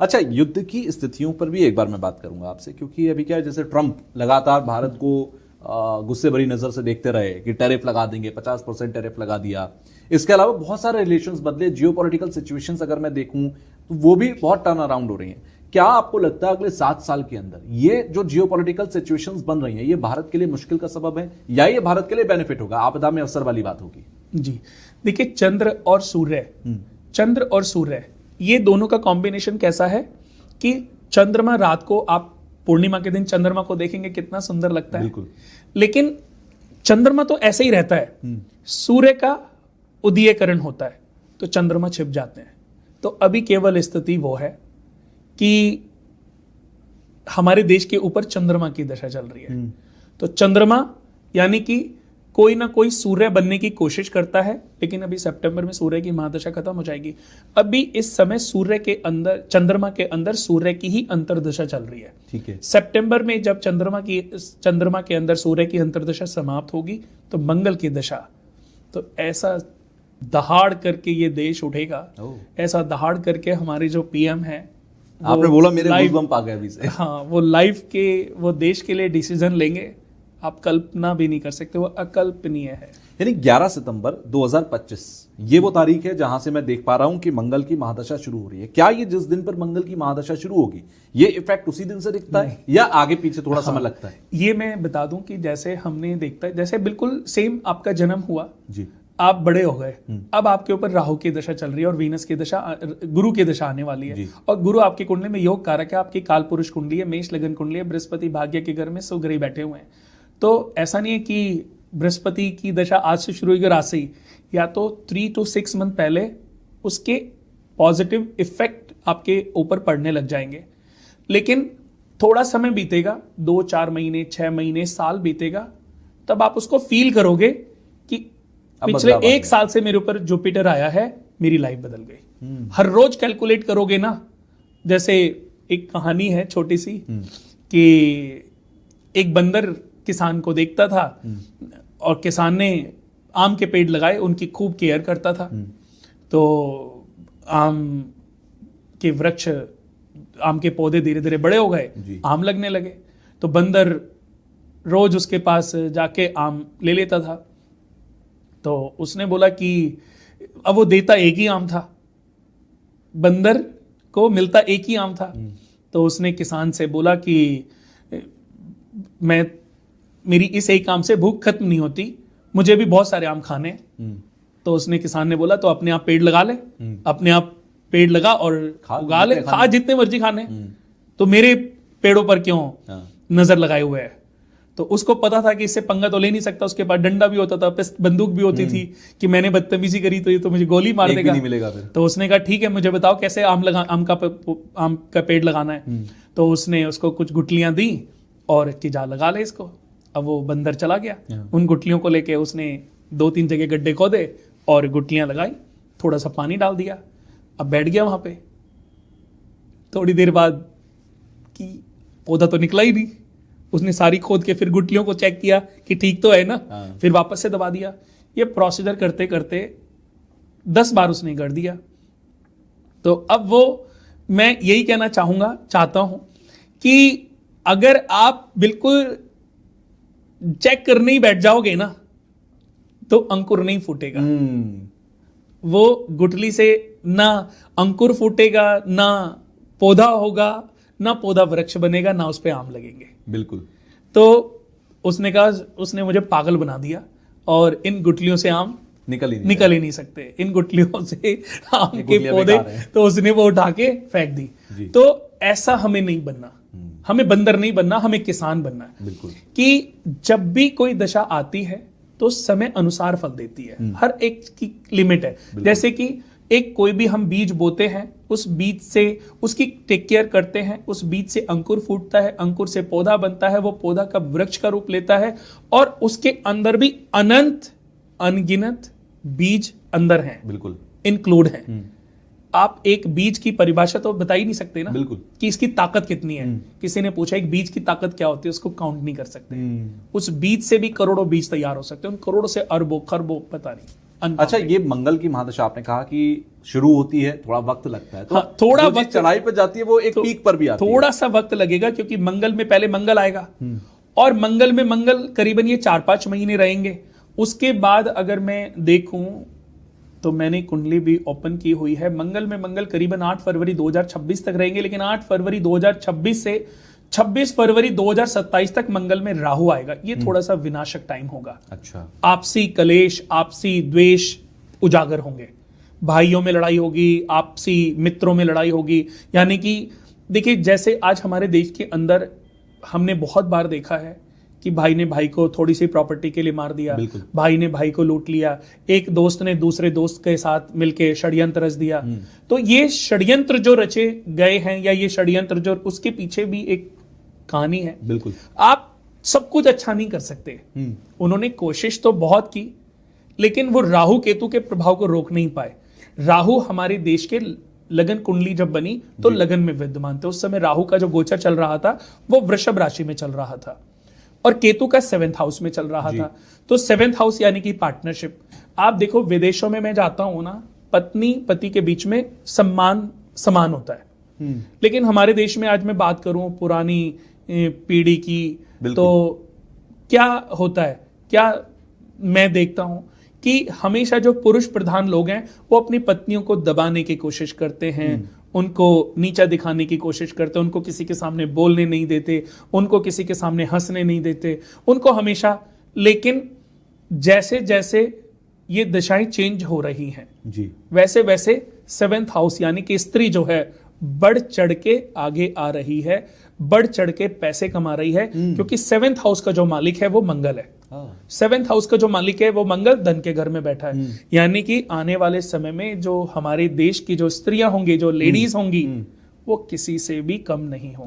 अच्छा, युद्ध की स्थितियों पर भी एक बार मैं बात करूंगा आपसे, क्योंकि अभी क्या है, जैसे ट्रंप लगातार भारत को गुस्से भरी नजर से देखते रहे कि टैरिफ लगा देंगे, 50% टैरिफ लगा दिया। इसके अलावा बहुत सारे रिलेशंस बदले, जियोपॉलिटिकल सिचुएशंस अगर मैं देखूं तो वो भी बहुत टर्न अराउंड हो रही हैं। क्या आपको लगता है अगले 7 साल के अंदर ये जो जियोपॉलिटिकल सिचुएशंस बन रही हैं, ये भारत के लिए मुश्किल का सबब है या ये भारत के लिए बेनिफिट होगा, आपदा में अवसर वाली बात होगी? जी देखिए, चंद्र और सूर्य ये दोनों का कॉम्बिनेशन कैसा है कि चंद्रमा रात को, आप पूर्णिमा के दिन चंद्रमा को देखेंगे कितना सुंदर लगता है, बिल्कुल। लेकिन चंद्रमा तो ऐसे ही रहता है, सूर्य का उदयकरण होता है तो चंद्रमा छिप जाते हैं। तो अभी केवल स्थिति वो है कि हमारे देश के ऊपर चंद्रमा की दशा चल रही है। तो चंद्रमा यानी कि कोई ना कोई सूर्य बनने की कोशिश करता है, लेकिन अभी सितंबर में सूर्य की महादशा खत्म हो जाएगी। अभी इस समय सूर्य के अंदर, चंद्रमा के अंदर सूर्य की ही अंतर्दशा चल रही है। ठीक है। सितंबर में जब चंद्रमा के अंदर सूर्य की अंतर्दशा समाप्त होगी तो मंगल की दशा, तो ऐसा दहाड़ करके ये देश उठेगा, ऐसा दहाड़ करके हमारे जो पीएम है, आपने बोला मेरे गूज़बम्प आ गए अभी से। हाँ, वो लाइफ के, वो देश के लिए डिसीजन लेंगे, आप कल्पना भी नहीं कर सकते, वो अकल्पनीय है। यानी 11 सितंबर 2025 ये वो तारीख है जहां से मैं देख पा रहा हूं कि मंगल की महादशा शुरू हो रही है। क्या ये जिस दिन पर मंगल की महादशा शुरू होगी, ये इफेक्ट उसी दिन से दिखता है या आगे पीछे थोड़ा समय लगता है? ये मैं बता दूं कि जैसे हमने देखता है, जैसे बिल्कुल सेम आपका जन्म हुआ जी, आप बड़े हो गए, अब आपके ऊपर राहु की दशा चल रही है और वीनस की दशा, गुरु की दशा आने वाली है, और गुरु आपकी कुंडली में योग कारक है, आपकी काल पुरुष कुंडली है, मेष लगन कुंडली है, बृहस्पति भाग्य के घर में सुग्रही बैठे हुए हैं। तो ऐसा नहीं है कि बृहस्पति की दशा आज से शुरू होगी और आज से ही, या तो 3 to 6 मंथ पहले उसके पॉजिटिव इफेक्ट आपके ऊपर पड़ने लग जाएंगे। लेकिन थोड़ा समय बीतेगा, 2-4 महीने, 6 महीने, साल बीतेगा, तब आप उसको फील करोगे कि पिछले 1 साल से मेरे ऊपर जुपिटर आया है, मेरी लाइफ बदल गई। हर रोज कैलकुलेट करोगे ना, जैसे एक कहानी है छोटी सी कि एक बंदर किसान को देखता था और किसान ने आम के पेड़ लगाए, उनकी खूब केयर करता था। तो आम के वृक्ष, आम के पौधे धीरे धीरे बड़े हो गए, आम लगने लगे। तो बंदर रोज उसके पास जाके आम ले लेता था। तो उसने बोला कि अब वो देता एक ही आम था, बंदर को मिलता एक ही आम था। तो उसने किसान से बोला कि मेरी इस एक आम से भूख खत्म नहीं होती, मुझे भी बहुत सारे आम खाने। तो उसने, किसान ने बोला तो अपने आप पेड़ लगा ले, अपने आप पेड़ लगा और उगा ले, खा जितने मर्जी खाने, तो मेरे पेड़ों पर क्यों नजर लगाए हुए है। तो उसको पता था कि इससे पंगा तो ले नहीं सकता, उसके पास डंडा भी होता था, बंदूक भी होती थी कि मैंने बदतमीजी करी तो ये तो मुझे गोली मार देगा, नहीं मिलेगा फिर। तो उसने कहा ठीक है, मुझे बताओ कैसे आम का पेड़ लगाना है। तो उसने उसको कुछ गुठलियां दी और कि जा लगा ले इसको। अब वो बंदर चला गया, उन गुठलियों को लेके उसने 2-3 जगह गड्ढे खोदे और गुठलियां लगाई, थोड़ा सा पानी डाल दिया, अब बैठ गया वहां पे। थोड़ी देर बाद कि पौधा तो निकला ही नहीं, उसने सारी खोद के फिर गुठलियों को चेक किया कि ठीक तो है ना, फिर वापस से दबा दिया। ये प्रोसीजर करते करते 10 बार उसने कर दिया। तो अब वो, मैं यही कहना चाहता हूं कि अगर आप बिल्कुल चेक करने ही बैठ जाओगे ना, तो अंकुर नहीं फूटेगा। वो गुठली से ना अंकुर फूटेगा, ना पौधा होगा, ना पौधा वृक्ष बनेगा, ना उस पे आम लगेंगे। बिल्कुल। तो उसने कहा, उसने मुझे पागल बना दिया और इन गुठलियों से आम निकल ही नहीं सकते, इन गुठलियों से आम के पौधे, तो उसने वो उठा के फेंक दी। तो ऐसा हमें नहीं बनना, हमें बंदर नहीं बनना, हमें किसान बनना है। बिल्कुल। कि जब भी कोई दशा आती है तो समय अनुसार फल देती है, हर एक की लिमिट है। जैसे कि एक कोई भी हम बीज बोते हैं, उस बीज से उसकी टेक केयर करते हैं, उस बीज से अंकुर फूटता है, अंकुर से पौधा बनता है, वो पौधा कब वृक्ष का रूप लेता है, और उसके अंदर भी अनगिनत बीज अंदर हैं, बिल्कुल इंक्लूड हैं। आप एक बीज की परिभाषा तो बता ही नहीं सकते ना, बिल्कुल, कि इसकी ताकत कितनी है। किसी ने पूछा एक बीज की ताकत क्या होती है, उसको काउंट नहीं कर सकते। उस बीज से भी करोड़ों बीज तैयार हो सकते हैं, उन करोड़ों से अरबों खरबों, पता नहीं अच्छा, ये मंगल की महादशा आपने कहा कि शुरू होती है, थोड़ा वक्त लगता है, तो हाँ, थोड़ा वक्त चढ़ाई पर जाती है वो एक पीक पर भी आती है। थोड़ा सा वक्त लगेगा, क्योंकि मंगल में पहले मंगल आएगा और मंगल में मंगल करीबन ये 4-5 महीने रहेंगे। उसके बाद अगर मैं देखूं तो मैंने कुंडली भी ओपन की हुई है, मंगल में मंगल करीबन 8 फरवरी 2026 तक रहेंगे, लेकिन 8 फरवरी 2026 से 26 फरवरी 2027 तक मंगल में राहु आएगा। ये थोड़ा सा विनाशक टाइम होगा। अच्छा, आपसी कलेश, आपसी द्वेष उजागर होंगे, भाइयों में लड़ाई होगी, आपसी मित्रों में लड़ाई होगी। यानी कि देखिए, जैसे आज हमारे देश के अंदर हमने बहुत बार देखा है कि भाई ने भाई को थोड़ी सी प्रॉपर्टी के लिए मार दिया, भाई ने भाई को लूट लिया, एक दोस्त ने दूसरे दोस्त के साथ मिलके षड्यंत्र रच दिया। तो ये षड्यंत्र जो रचे गए हैं, या ये षड्यंत्र जो, उसके पीछे भी एक कहानी है। बिल्कुल, आप सब कुछ अच्छा नहीं कर सकते। उन्होंने कोशिश तो बहुत की, लेकिन वो राहु केतु के प्रभाव को रोक नहीं पाए। राहु हमारे देश के लगन कुंडली जब बनी तो लगन में विद्यमान थे। उस समय राहु का जो गोचर चल रहा था वो वृषभ राशि में चल रहा था और केतु का 7th हाउस में चल रहा था। तो 7th हाउस यानी कि पार्टनरशिप। आप देखो, विदेशों में मैं जाता हूं ना, पत्नी पति के बीच में सम्मान समान होता है। लेकिन हमारे देश में आज मैं बात करूं पुरानी पीढ़ी की, तो क्या होता है, क्या मैं देखता हूं कि हमेशा जो पुरुष प्रधान लोग हैं वो अपनी पत्नियों को दबाने की कोशिश करते हैं, उनको नीचा दिखाने की कोशिश करते हैं, उनको किसी के सामने बोलने नहीं देते, उनको किसी के सामने हंसने नहीं देते, उनको हमेशा। लेकिन जैसे जैसे ये दशाएं चेंज हो रही हैं जी, वैसे वैसे 7th हाउस यानी कि स्त्री जो है बढ़ चढ़ के आगे आ रही है, बढ़ चढ़ के पैसे कमा रही है, क्योंकि 7th हाउस का जो मालिक है वो मंगल है। 7th हाउस का जो मालिक है वो मंगल धन के घर में बैठा है। यानी कि आने वाले समय में जो हमारे देश की जो स्त्रियां होंगी, जो लेडीज होंगी, वो किसी से भी कम नहीं होंगी।